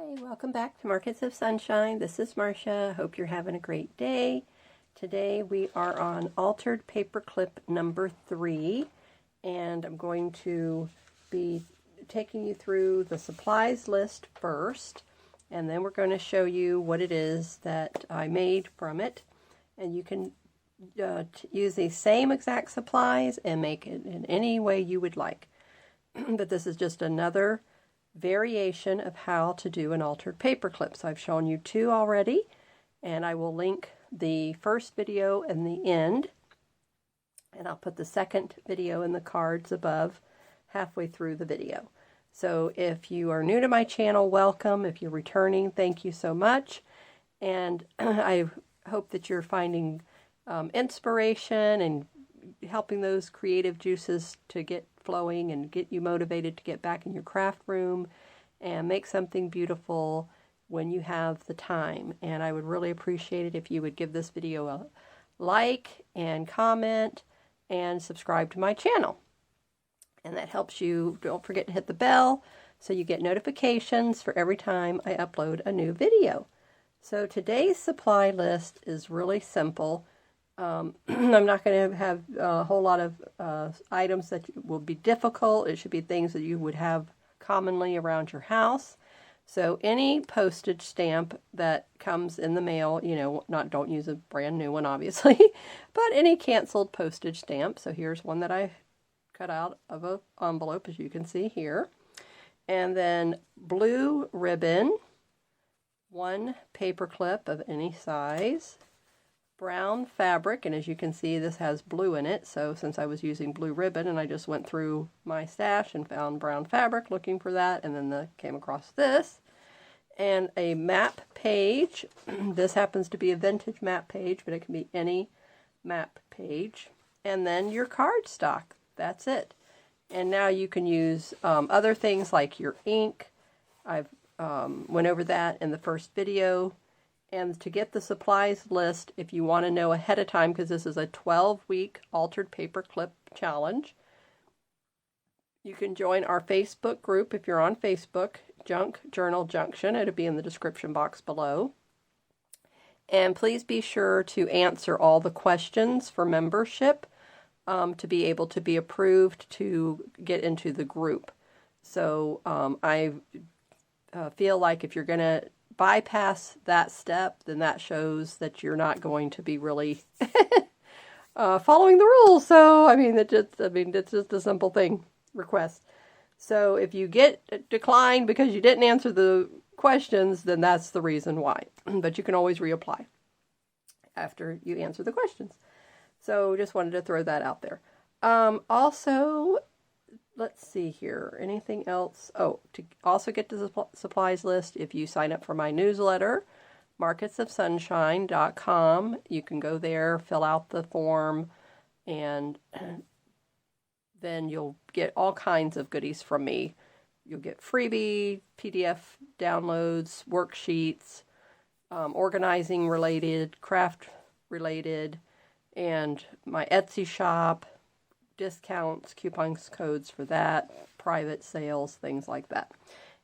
Hi, welcome back to Markets of Sunshine. This is Marsha. Hope you're having a great day. Today we are on altered paperclip number 3, and I'm going to be taking you through the supplies list first, and then we're going to show you what it is that I made from it. And you can use these same exact supplies and make it in any way you would like. But this is just another variation of how to do an altered paperclip. So I've shown you 2 already, and I will link the first video in the end, and I'll put the second video in the cards above halfway through the video. So if you are new to my channel, welcome. If you're returning, thank you so much. And I hope that you're finding inspiration and helping those creative juices to get flowing and get you motivated to get back in your craft room and make something beautiful when you have the time. And I would really appreciate it if you would give this video a like and comment and subscribe to my channel. And that helps you. Don't forget to hit the bell so you get notifications for every time I upload a new video. So today's supply list is really simple. I'm not going to have a whole lot of items that will be difficult. It should be things that you would have commonly around your house. So any postage stamp that comes in the mail, you know, don't use a brand new one, obviously, but any canceled postage stamp. So here's one that I cut out of an envelope, as you can see here. And then blue ribbon, 1 paper clip of any size, brown fabric, and as you can see this has blue in it, so since I was using blue ribbon and I just went through my stash and found brown fabric looking for that, and then came across this, and a map page. This happens to be a vintage map page, but it can be any map page, and then your cardstock. That's it. And now you can use other things like your ink. I've went over that in the first video. And to get the supplies list, if you want to know ahead of time, because this is a 12-week altered paperclip challenge, you can join our Facebook group if you're on Facebook, Junk Journal Junction. It'll be in the description box below. And please be sure to answer all the questions for membership to be able to be approved to get into the group. So I feel like if you're going to bypass that step, then that shows that you're not going to be really following the rules. So it's just a simple request. So if you get declined because you didn't answer the questions, then that's the reason why. But you can always reapply after you answer the questions. So just wanted to throw that out there. Also, let's see here. Anything else? Oh, to also get to the supplies list, if you sign up for my newsletter, marketsofsunshine.com, you can go there, fill out the form, and then you'll get all kinds of goodies from me. You'll get freebie, PDF downloads, worksheets, organizing related, craft related, and my Etsy shop, discounts, coupons, codes for that, private sales, things like that.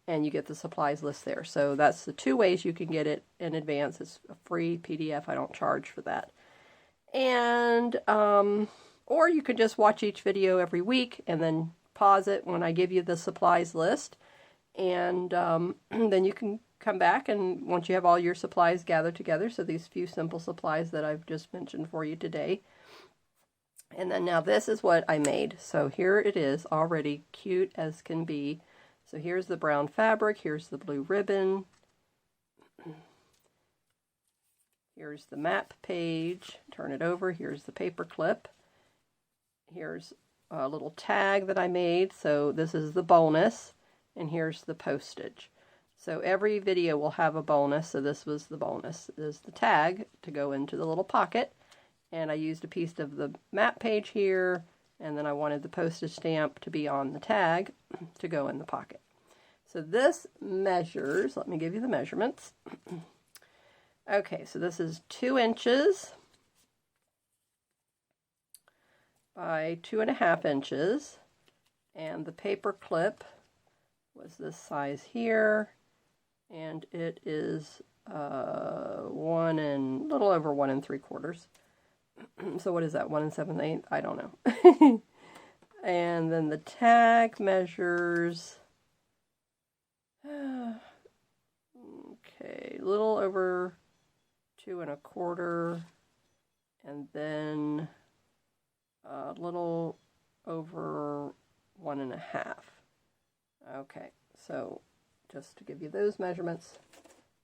And you get the supplies list there. So that's the 2 ways you can get it in advance. It's a free PDF. I don't charge for that. And, or you can just watch each video every week and then pause it when I give you the supplies list. And then you can come back, and once you have all your supplies gathered together, so these few simple supplies that I've just mentioned for you today. And then now this is what I made. So here it is, already cute as can be. So here's the brown fabric, here's the blue ribbon, here's the map page, turn it over, here's the paper clip, here's a little tag that I made, so this is the bonus, and here's the postage. So every video will have a bonus, so this was the bonus. This is the tag to go into the little pocket. And I used a piece of the map page here, and then I wanted the postage stamp to be on the tag to go in the pocket. So this measures, let me give you the measurements. Okay, so this is 2 inches by 2.5 inches, and the paper clip was this size here, and it is a little over 1 3/4. So what is that, 1 7/8? I don't know. And then the tag measures, okay, a little over 2 1/4, and then a little over 1 1/2. Okay, so just to give you those measurements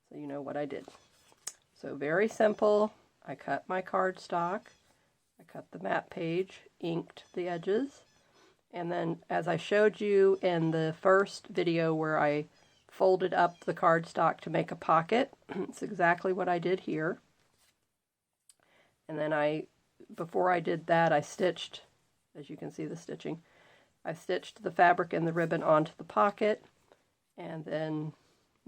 so you know what I did. So very simple. I cut my cardstock, I cut the map page, inked the edges, and then as I showed you in the first video where I folded up the cardstock to make a pocket, it's exactly what I did here. And then before I did that, I stitched, as you can see the stitching, I stitched the fabric and the ribbon onto the pocket, and then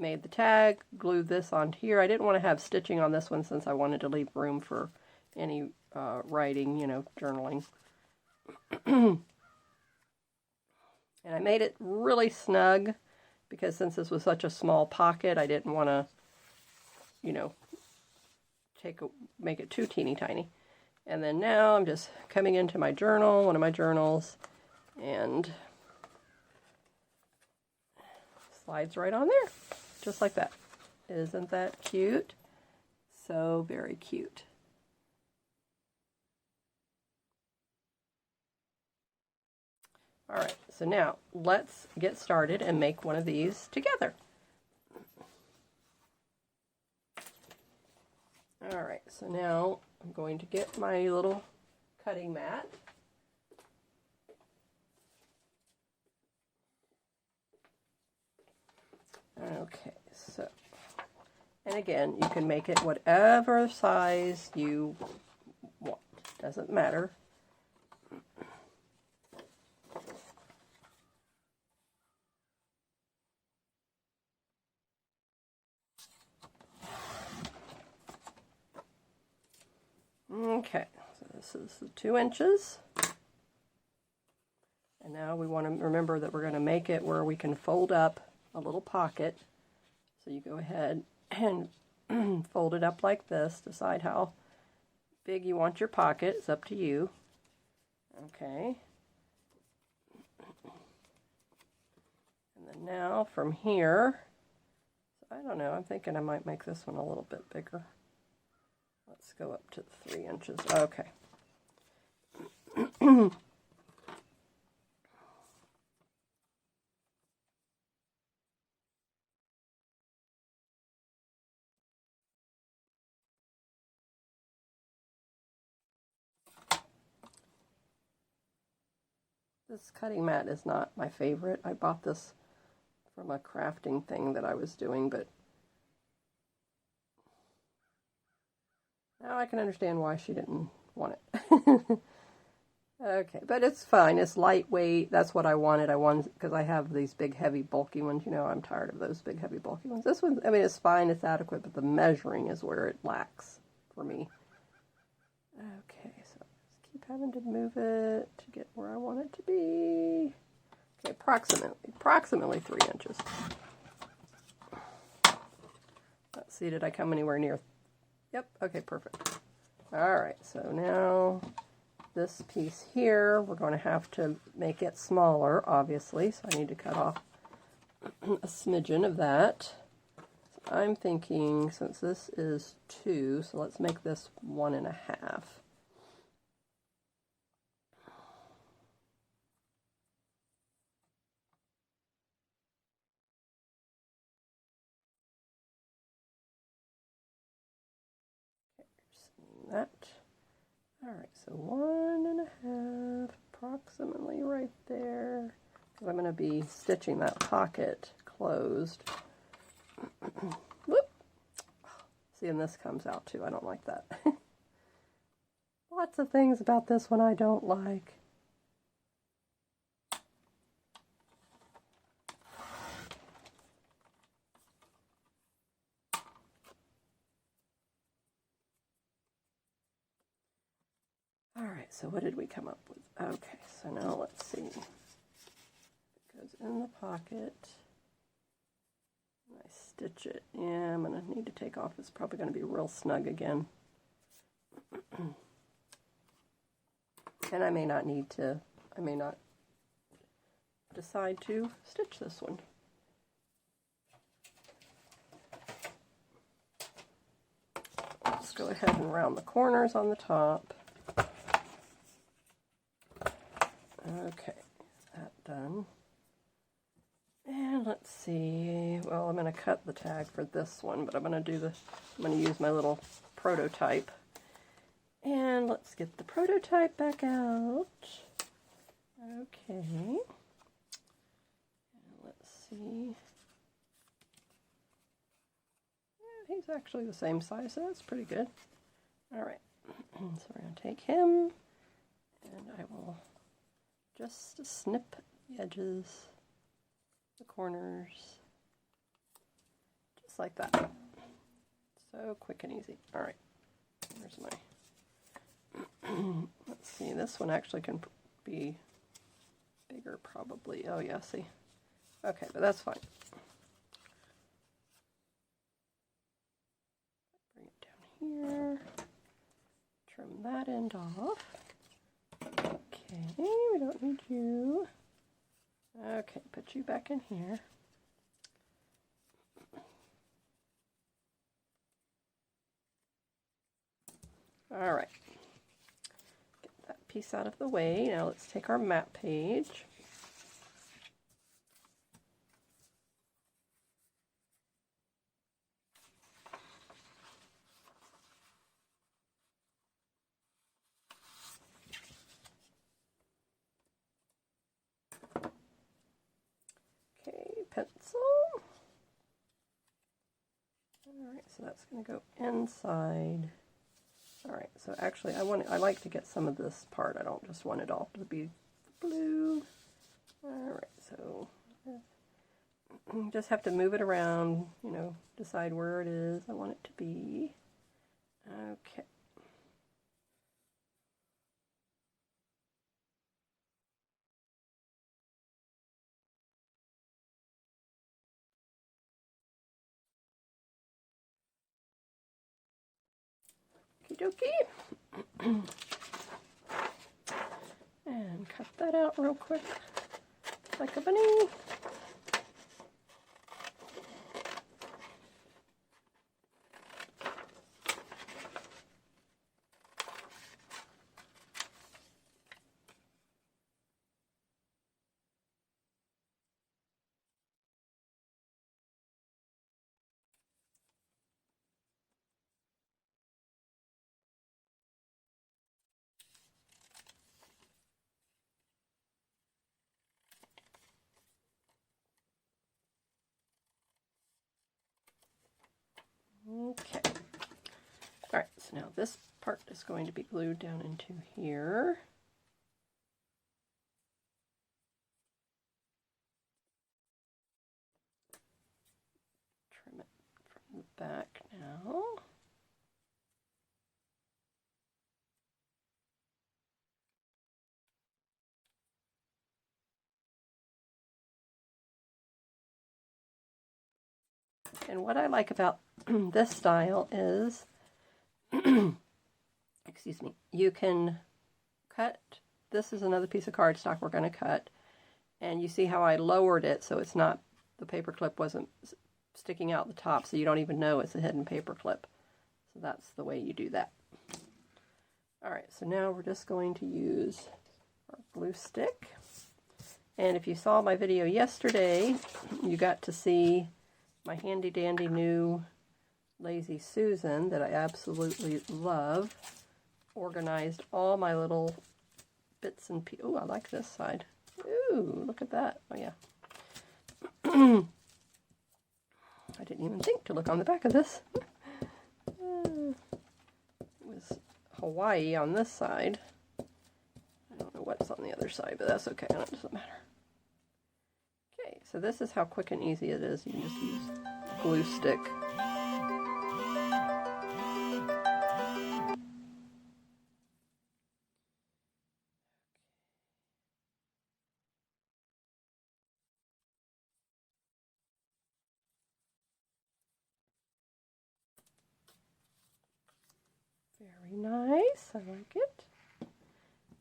made the tag, glued this onto here. I didn't want to have stitching on this one since I wanted to leave room for any writing, journaling. And I made it really snug because since this was such a small pocket, I didn't want to, make it too teeny tiny. And then now I'm just coming into my journal, one of my journals, and slides right on there, just like that. Isn't that cute? So very cute. All right, so now let's get started and make one of these together. All right, so now I'm going to get my little cutting mat. Okay, so, and again, you can make it whatever size you want. Doesn't matter. Okay, so this is the 2 inches. And now we want to remember that we're going to make it where we can fold up a little pocket. So you go ahead and fold it up like this. Decide how big you want your pocket. It's up to you. Okay. And then now from here, I don't know, I'm thinking I might make this one a little bit bigger. Let's go up to 3 inches. Okay. This cutting mat is not my favorite. I bought this from a crafting thing that I was doing, but now I can understand why she didn't want it. Okay, but it's fine. It's lightweight. That's what I wanted. I wanted, because I have these big, heavy, bulky ones. I'm tired of those big, heavy, bulky ones. This one, I mean, it's fine. It's adequate, but the measuring is where it lacks for me. Okay, so just keep having to move it to get where I want it to be. Okay, approximately 3 inches. Let's see, did I come anywhere near? Yep, okay, perfect. All right, so now this piece here, we're going to have to make it smaller, obviously, so I need to cut off a smidgen of that. So I'm thinking, since this is 2, so let's make this 1 1/2. That. All right, so 1 1/2, approximately right there, because I'm going to be stitching that pocket closed. Whoop. See, and this comes out too. I don't like that. Lots of things about this one I don't like. Alright, so what did we come up with? Okay, so now let's see. It goes in the pocket. I stitch it. Yeah, I'm going to need to take off. It's probably going to be real snug again. And I may not decide to stitch this one. Let's go ahead and round the corners on the top. Okay, that done. And let's see, well, I'm going to cut the tag for this one, but I'm going to use my little prototype. And let's get the prototype back out. Okay. And let's see. Yeah, he's actually the same size, so that's pretty good. All right, so we're going to take him, and I will just snip the edges, the corners, just like that. So quick and easy. All right, here's my, let's see, this one actually can be bigger probably. Oh yeah, see. Okay, but that's fine. Bring it down here, trim that end off. Okay, we don't need you. Okay, put you back in here. All right, get that piece out of the way. Now let's take our map page. Pencil. Alright, so that's going to go inside. Alright, so actually I like to get some of this part. I don't just want it all to be blue. Alright, so you just have to move it around, you know, decide where it is I want it to be. Okay. Okie dokie. And cut that out real quick, like a bunny. Okay. All right, so now this part is going to be glued down into here. Trim it from the back now. And what I like about this style is, excuse me, you can cut, this is another piece of cardstock we're going to cut, and you see how I lowered it so it's not, the paper clip wasn't sticking out the top, so you don't even know it's a hidden paper clip. So that's the way you do that. Alright, so now we're just going to use our glue stick. And if you saw my video yesterday, you got to see my handy dandy new Lazy Susan that I absolutely love. Organized all my little bits and pieces. Oh, I like this side. Ooh, look at that. Oh yeah. I didn't even think to look on the back of this. It was Hawaii on this side. I don't know what's on the other side, but that's okay. It doesn't matter. Okay, so this is how quick and easy it is. You can just use a glue stick. Very nice. I like it.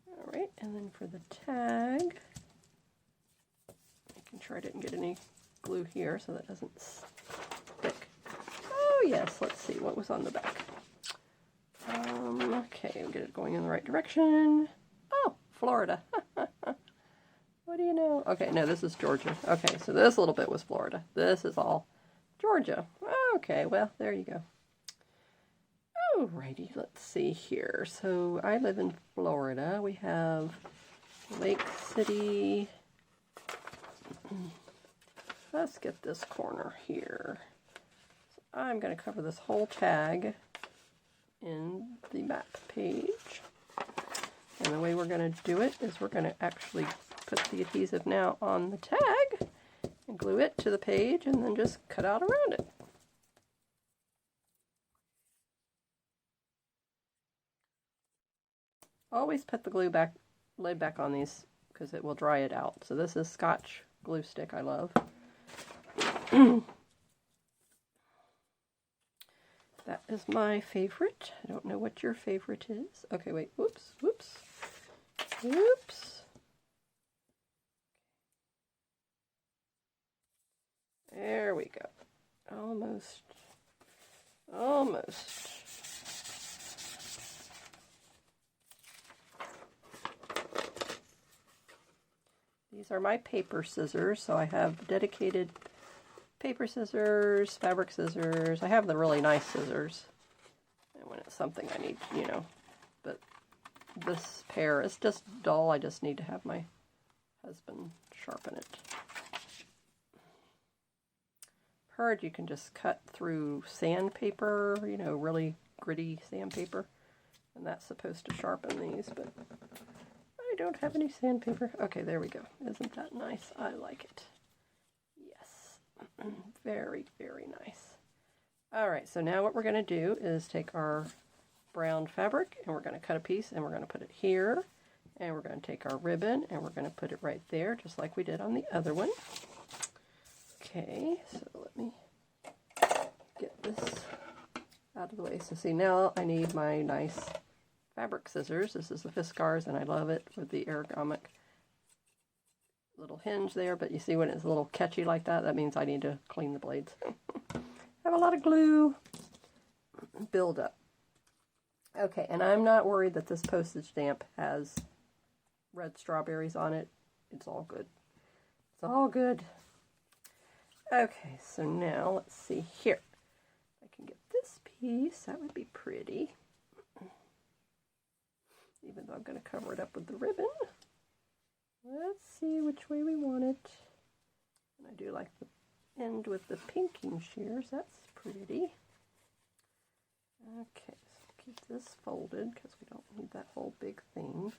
All right, and then for the tag, making sure I didn't get any glue here so that doesn't stick. Oh yes, let's see what was on the back. Okay, we'll get it going in the right direction. Oh, Florida. What do you know? Okay, no, this is Georgia. Okay, so this little bit was Florida. This is all Georgia. Okay, well, there you go. Alrighty, let's see here. So I live in Florida. We have Lake City. Let's get this corner here. So I'm going to cover this whole tag in the map page. And the way we're going to do it is we're going to actually put the adhesive now on the tag and glue it to the page and then just cut out around it. Always put the glue lid back on these because it will dry it out. So this is Scotch glue stick I love. That is my favorite. I don't know what your favorite is. Okay, wait. Whoops, whoops, whoops. There we go. Almost. Almost. These are my paper scissors, so I have dedicated paper scissors, fabric scissors. I have the really nice scissors. And when it's something I need, you know. But this pair is just dull. I just need to have my husband sharpen it. Heard you can just cut through sandpaper, you know, really gritty sandpaper. And that's supposed to sharpen these, but I don't have any sandpaper. Okay, there we go. Isn't that nice? I like it. Yes. Very, very nice. All right, so now what we're going to do is take our brown fabric and we're going to cut a piece and we're going to put it here. And we're going to take our ribbon and we're going to put it right there, just like we did on the other one. Okay, so let me get this out of the way. So see, now I need my nice fabric scissors. This is the Fiskars, and I love it with the ergonomic little hinge there, but you see when it's a little catchy like that, that means I need to clean the blades. Have a lot of glue build up. Okay, and I'm not worried that this postage stamp has red strawberries on it. It's all good. It's all good. Okay, so now let's see here. I can get this piece. That would be pretty. Even though I'm going to cover it up with the ribbon. Let's see which way we want it. And I do like the end with the pinking shears. That's pretty. Okay, so keep this folded because we don't need that whole big thing.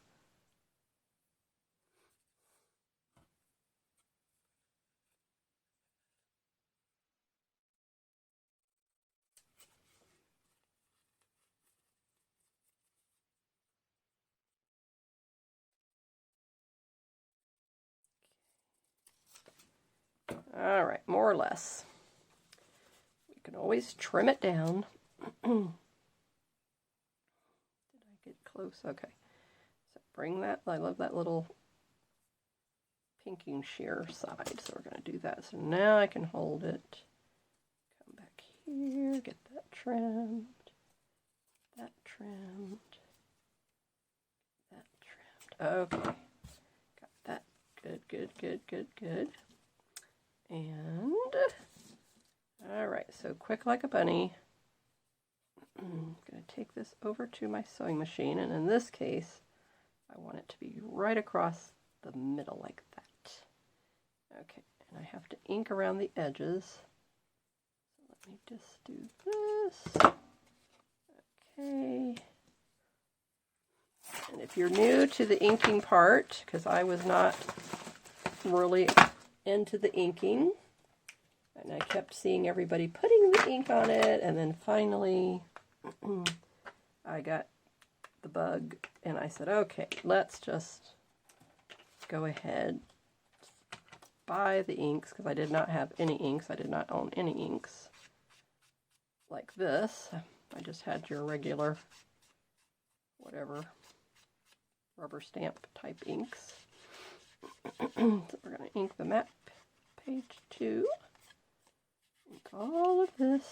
All right, more or less. We can always trim it down. Did I get close? Okay. So bring that. I love that little pinking shear side. So we're going to do that. So now I can hold it. Come back here. Get that trimmed. That trimmed. That trimmed. Okay. Got that. Good, good, good, good, good. And, alright, so quick like a bunny. I'm going to take this over to my sewing machine, and in this case, I want it to be right across the middle like that. Okay, and I have to ink around the edges. So let me just do this. Okay. And if you're new to the inking part, because I was not really into the inking, and I kept seeing everybody putting the ink on it, and then finally I got the bug and I said, okay, let's just go ahead, buy the inks, because I did not have any inks. I did not own any inks like this. I just had your regular whatever rubber stamp type inks. So we're going to ink the map page 2. Ink all of this.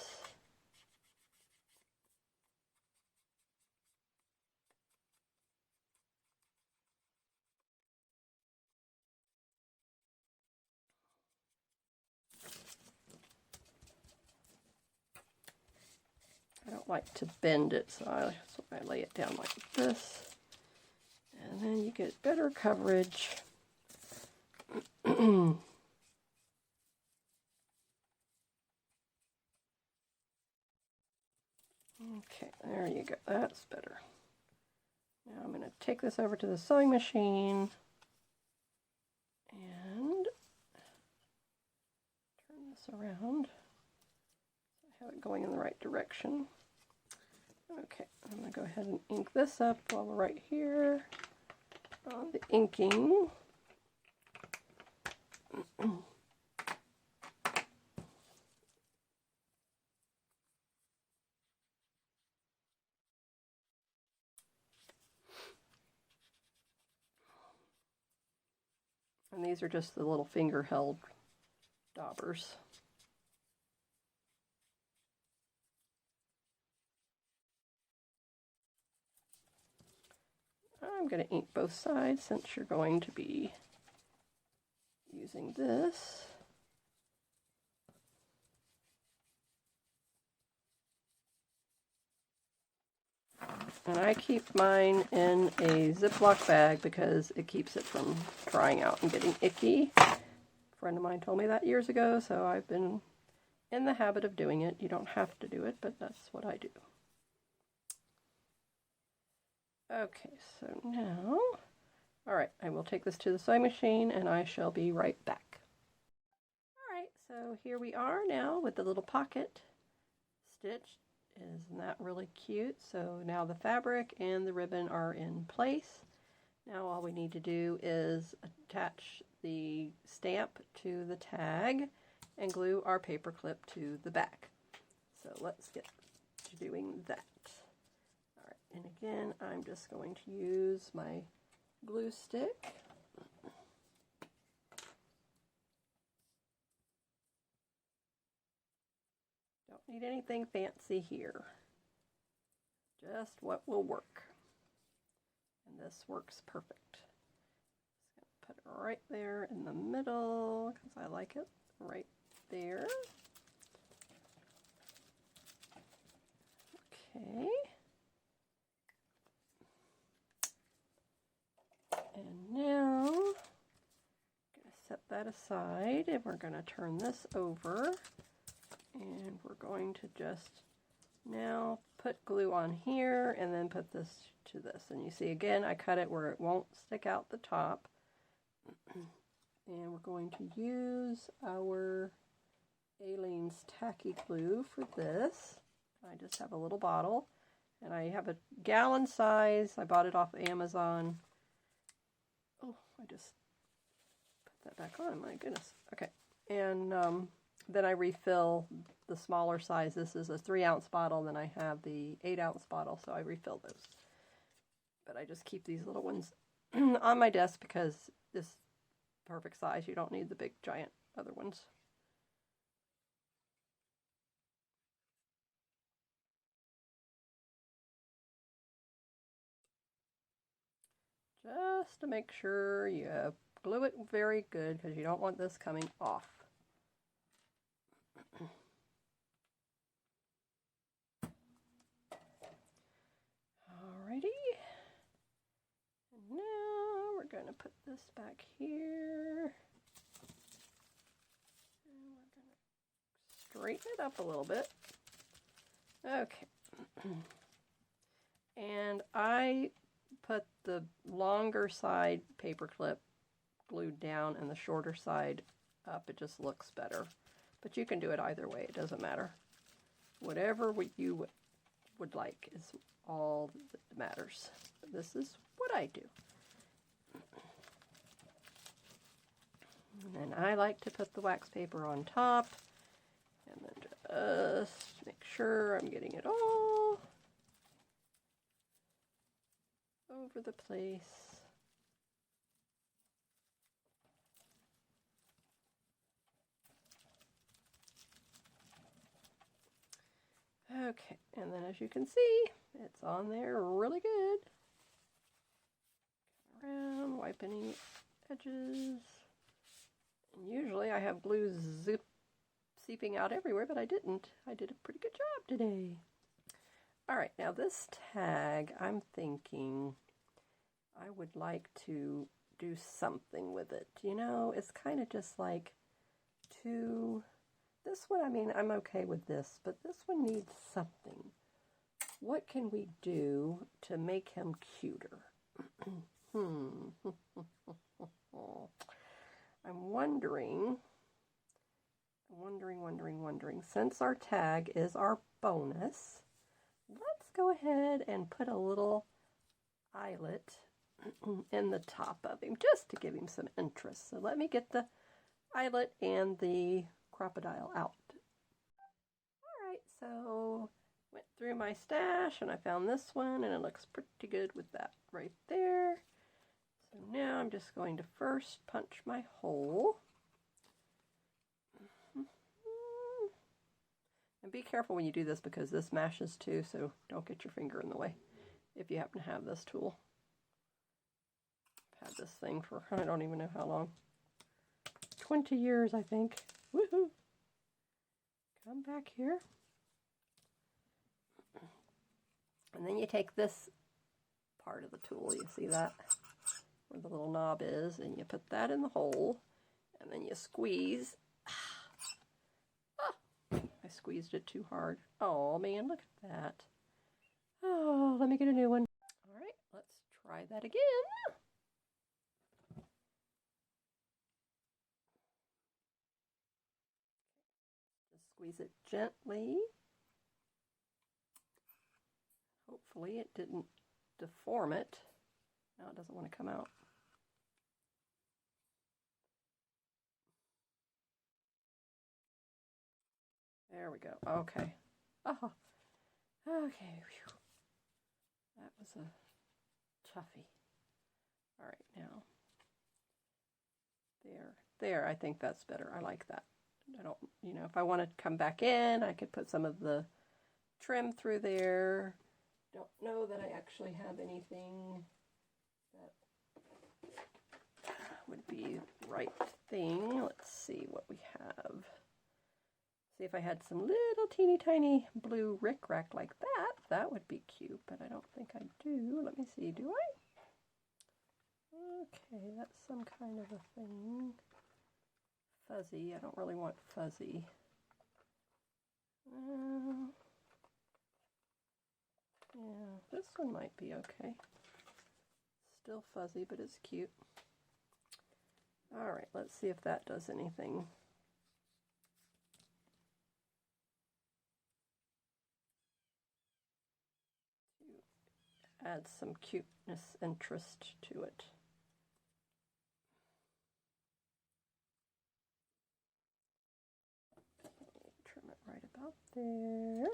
I don't like to bend it, so I lay it down like this. And then you get better coverage. Okay, there you go. That's better. Now I'm going to take this over to the sewing machine and turn this around. So I have it going in the right direction. Okay, I'm going to go ahead and ink this up while we're right here on the inking. And these are just the little finger held daubers. I'm going to ink both sides since you're going to be using this. And I keep mine in a Ziploc bag because it keeps it from drying out and getting icky. A friend of mine told me that years ago, so I've been in the habit of doing it. You don't have to do it, but that's what I do. Okay, so now, alright, I will take this to the sewing machine and I shall be right back. Alright, so here we are now with the little pocket stitch. Isn't that really cute? So now the fabric and the ribbon are in place. Now all we need to do is attach the stamp to the tag and glue our paper clip to the back. So let's get to doing that. Alright, and again, I'm just going to use my glue stick. Don't need anything fancy here. Just what will work. And this works perfect. Just gonna put it right there in the middle because I like it right there. Okay. And now I'm going to set that aside and we're going to turn this over and we're going to just now put glue on here and then put this to this. And you see again I cut it where it won't stick out the top. And we're going to use our Aleene's tacky glue for this. I just have a little bottle and I have a gallon size. I bought it off Amazon. Oh, I just put that back on, my goodness. Okay, and then I refill the smaller size. This is a 3-ounce bottle, then I have the 8-ounce bottle, so I refill those. But I just keep these little ones on my desk because this is perfect size. You don't need the big giant other ones. Just to make sure you glue it very good because you don't want this coming off. Alrighty. And now we're going to put this back here. And we're going to straighten it up a little bit. Okay. And I put the longer side paper clip glued down and the shorter side up. It just looks better. But you can do it either way. It doesn't matter. Whatever you would like is all that matters. This is what I do. And I like to put the wax paper on top and then just make sure I'm getting it all. over the place. Okay, and then as you can see, it's on there really good. Around, wipe any edges. And usually I have glue seeping out everywhere, but I didn't. I did a pretty good job today. All right, now this tag, I'm thinking I would like to do something with it. You know, it's kind of just like this one, I mean, I'm okay with this, but this one needs something. What can we do to make him cuter? I'm wondering, since our tag is our bonus, let's go ahead and put a little eyelet in the top of him, just to give him some interest. So let me get the eyelet and the crocodile out. All right, so went through my stash and I found this one, and it looks pretty good with that right there. So now I'm just going to first punch my hole. And be careful when you do this, because this mashes too, so don't get your finger in the way if you happen to have this tool. I've had this thing for I don't even know how long. 20 years, I think. Woohoo! Come back here. And then you take this part of the tool, you see that? Where the little knob is, and you put that in the hole, and then you squeeze. I squeezed it too hard. Oh man, look at that. Oh, let me get a new one. All right, let's try that again. Just squeeze it gently. Hopefully it didn't deform it. Now it doesn't want to come out. There we go. Okay. Oh, okay. Whew. That was a toughie. All right, now. There. I think that's better. I like that. I don't, you know, if I want to come back in, I could put some of the trim through there. Don't know that I actually have anything that would be the right thing. Let's see what we have. See, if I had some little teeny tiny blue rickrack like that, that would be cute, but I don't think I do. Let me see, do I? Okay, that's some kind of a thing. Fuzzy, I don't really want fuzzy. Yeah, this one might be okay. Still fuzzy, but it's cute. All right, let's see if that does anything. To add some cuteness, interest to it. Trim it right about there.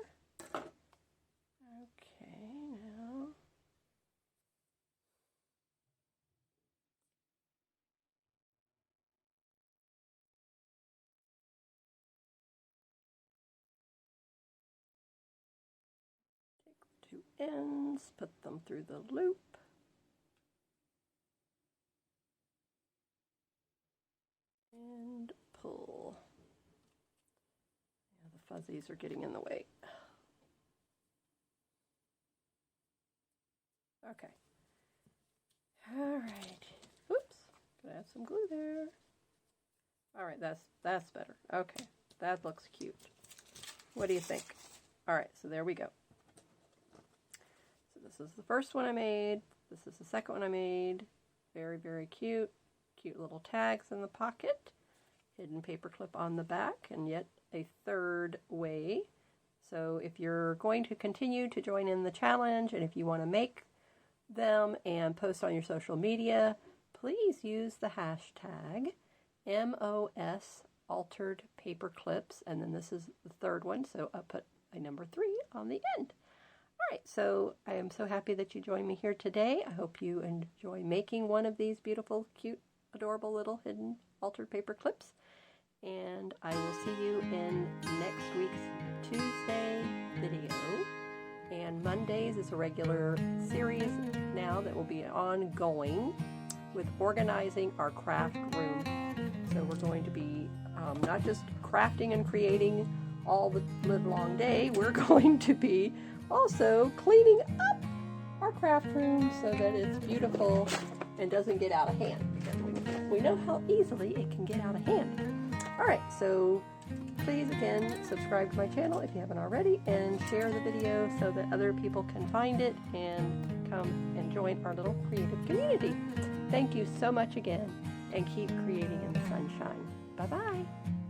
Okay, now take the two ends, put them through the loop. And pull. Yeah, the fuzzies are getting in the way. Okay. All right. Oops. Gonna add some glue there. All right, that's better. Okay, that looks cute. What do you think? All right, so there we go. So this is the first one I made. This is the second one I made. Very, very cute. Cute little tags in the pocket. Hidden paper clip on the back, and yet a third way. So if you're going to continue to join in the challenge, and if you want to make them and post on your social media, please use the hashtag MOS altered paper clips, and then this is the third one, so I'll put a number 3 on the end. Alright, so I am so happy that you joined me here today. I hope you enjoy making one of these beautiful, cute, adorable little hidden altered paper clips. And I will see you in next week's Tuesday video. And Mondays is a regular series now that will be ongoing with organizing our craft room. So we're going to be not just crafting and creating all the live long day, we're going to be also cleaning up our craft room so that it's beautiful and doesn't get out of hand. Because we know how easily it can get out of hand. Alright, so please again subscribe to my channel if you haven't already and share the video so that other people can find it and come and join our little creative community. Thank you so much again and keep creating in the sunshine. Bye-bye.